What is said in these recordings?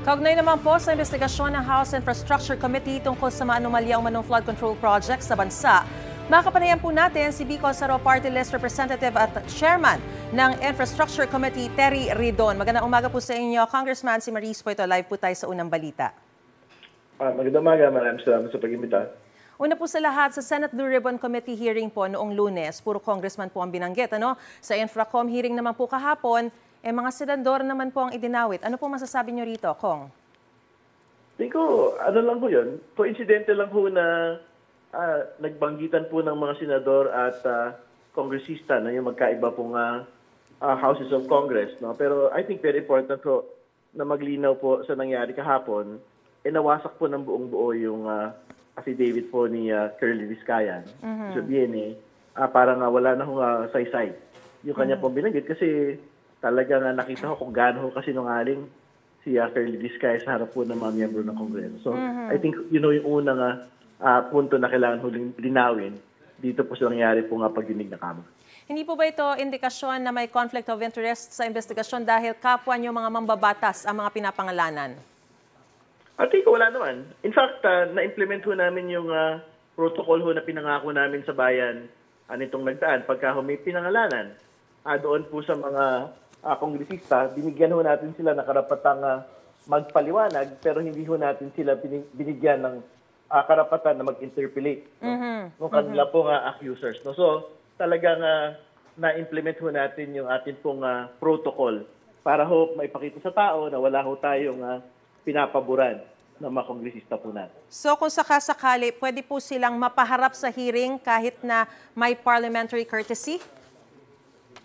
Kaugnay naman po sa investigasyon ng House Infrastructure Committee tungkol sa maanumalyang manong flood control project sa bansa, makakapanayan po natin si Bicol Saro Party List Representative at Chairman ng Infrastructure Committee, Terry Ridon. Magandang umaga po sa inyo, Congressman. Si Maris po ito. Live po tayo sa unang balita. Magandang umaga. Maraming salamat sa pag-imbita. Una po sa lahat, sa Senate Blue Ribbon Committee hearing po noong Lunes, puro congressman po ang binanggit. Sa Infracom hearing naman po kahapon, mga senador naman po ang idinawit. Ano po masasabi nyo rito, Kong? Tingin ko, ano lang po yun, coincidente lang po na nagbanggitan po ng mga senador at kongresista na yung magkaiba pong houses of Congress. No? Pero I think very important po na maglinaw po sa nangyari kahapon, nawasak po ng buong buo yung affidavit po ni Curly Vizcayan. Sabihin parang wala na hong saysay yung kanya pong binanggit kasi talagang nakita ko kung gaano kasi nungaling si Curly Vizcayan sa harap po ng mga miyembro ng Kongreso. So, I think, yung unang punto na kailangan huling linawin dito po sa nangyari po pagdinig na Kamara. Hindi po ba ito indikasyon na may conflict of interest sa investigasyon dahil kapwa niyo mga mambabatas ang mga pinapangalanan? I think wala naman. In fact, na-implement ho namin yung protocol ho na pinangako namin sa bayan nitong nagdaan pagka may pinangalanan. Doon po sa mga kongresista, binigyan ho natin sila ng karapatang magpaliwanag pero hindi ho natin sila binigyan ng karapatan na mag-interpolate ng kanila pong accusers. No? So talagang na-implement ho natin yung ating pong protocol para ho maipakita sa tao na wala ho tayong pinapaboran ng mga kongresista po natin. So kung sakasakali, pwede po silang mapaharap sa hearing kahit na may parliamentary courtesy?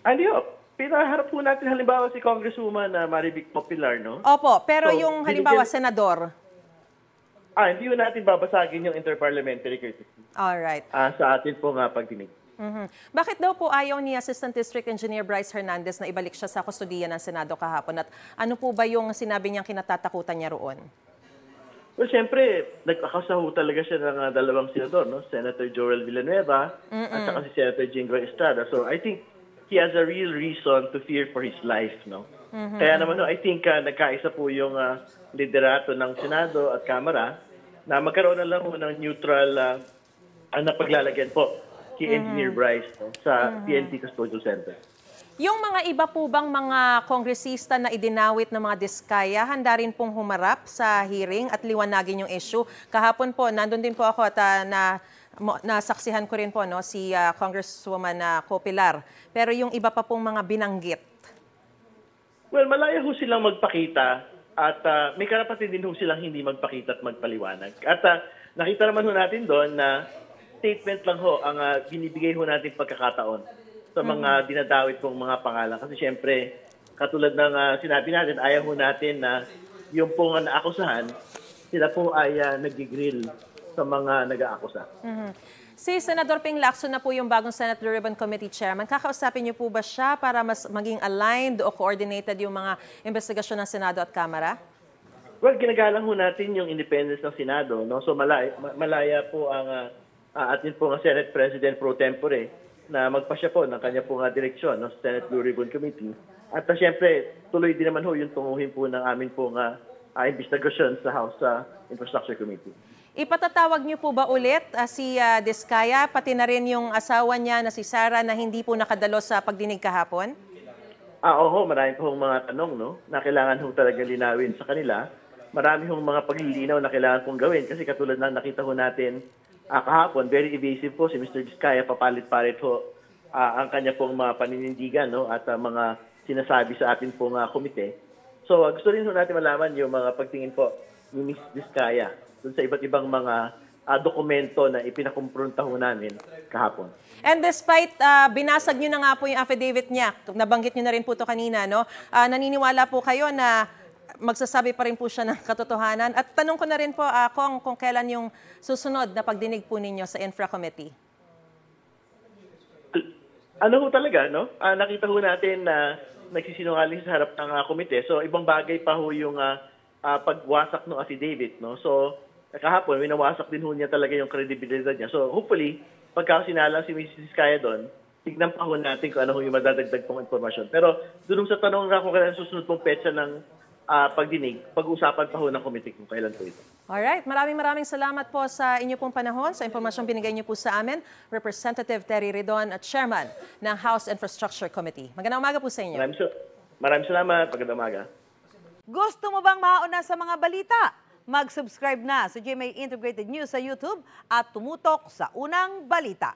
Ano pinaharap po natin halimbawa si Congresswoman Marivic Popular, no? Opo, pero so, yung halimbawa senador? Hindi ho natin babasagin yung interparliamentary courtesy. Alright. Sa atin po pagdinig. Bakit daw po ayaw ni Assistant District Engineer Bryce Hernandez na ibalik siya sa kustudiya ng Senado kahapon? At ano po ba yung sinabi niyang kinatatakutan niya roon? Well, siyempre, nagkakasaho talaga siya ng dalawang senador, no? Senator Joel Villanueva at saka si Senator Jinggoy Estrada. So I think he has a real reason to fear for his life, no? Kaya naman, I think nagkaisa po yung liderato ng Senado at Kamara na magkaroon na lang ng neutral na paglalagyan po kay Engineer Bryce sa PNP Custodial Center. Yung mga iba po bang mga kongresista na idinawit ng mga diskaya, handa rin pong humarap sa hearing at liwanagin yung issue? Kahapon po, nandun din po ako at nasaksihan ko rin po si Congresswoman Copilar. Pero yung iba pa pong mga binanggit. Well, malaya ho silang magpakita at may karapatan din ho silang hindi magpakita at magpaliwanag. At nakita naman ho natin doon na statement lang ho ang binibigay ho natin pagkakataon sa mga dinadawit pong mga pangalan. Kasi siyempre, katulad ng sinabi natin, ayaw ho natin na yung pong naakusahan, sila po ay nag-grill sa mga nag-aakusa. Si Senador Ping Lacson na po yung bagong Senate Blue Ribbon Committee Chairman. Kakausapin niyo po ba siya para mas maging aligned o coordinated yung mga investigasyon ng Senado at Kamara? Well, ginagalang ho natin yung independence ng Senado. No? So malaya po ang atin po ang Senate President pro tempore na magpasya po ng kanya po direksyon no? Sa Senate Blue Ribbon Committee. At siyempre, tuloy din naman ho yung tunguhin po ng amin pong investigasyon sa House Infrastructure Committee. Ipatatawag niyo po ba ulit si Diskaya, pati na rin yung asawa niya na si Sara na hindi po nakadalo sa pagdinig kahapon? Oo, marami po mga tanong no, na kailangan ho talaga linawin sa kanila. Marami hong mga paglilinaw na kailangan pong gawin kasi katulad na nakita ho natin kahapon, very evasive po si Mr. Diskaya, papalit-palit ho ang kanya pong mga paninindigan no, at mga sinasabi sa atin pong komite. So gusto rin ho natin malaman yung mga pagtingin po ni Ms. Diskaya dun sa iba't ibang mga dokumento na ipinakumpronta ho namin kahapon. And despite binasag nyo na nga po yung affidavit niya, nabanggit nyo na rin po ito kanina, no? Naniniwala po kayo na magsasabi pa rin po siya ng katotohanan? At tanong ko na rin po, kung kailan yung susunod na pagdinig po ninyo sa Infra Committee? Ano ho talaga, no? Nakita ho natin na nagsisinungaling sa harap ng komite. So, ibang bagay pa ho yung pagwasak ng affidavit, no? So, kahapon, winawasak din ho niya talaga yung credibility niya. So, hopefully, pagka sinalang si Mrs. Kaya doon, tignan pa ho natin kung ano ho yung madadagdag pong informasyon. Pero, doon sa tanong nga kung kailan susunod pong petsa ng pagdinig, pag-usapan pa ho ng committee kung kailan po ito. Alright, maraming salamat po sa inyo pong panahon, sa impormasyong binigay niyo po sa amin, Representative Terry Ridon at Chairman ng House Infrastructure Committee. Magandang umaga po sa inyo. Maraming salamat. Magandang umaga. Gusto mo bang mauna sa mga balita? Mag-subscribe na sa GMA Integrated News sa YouTube at tumutok sa unang balita.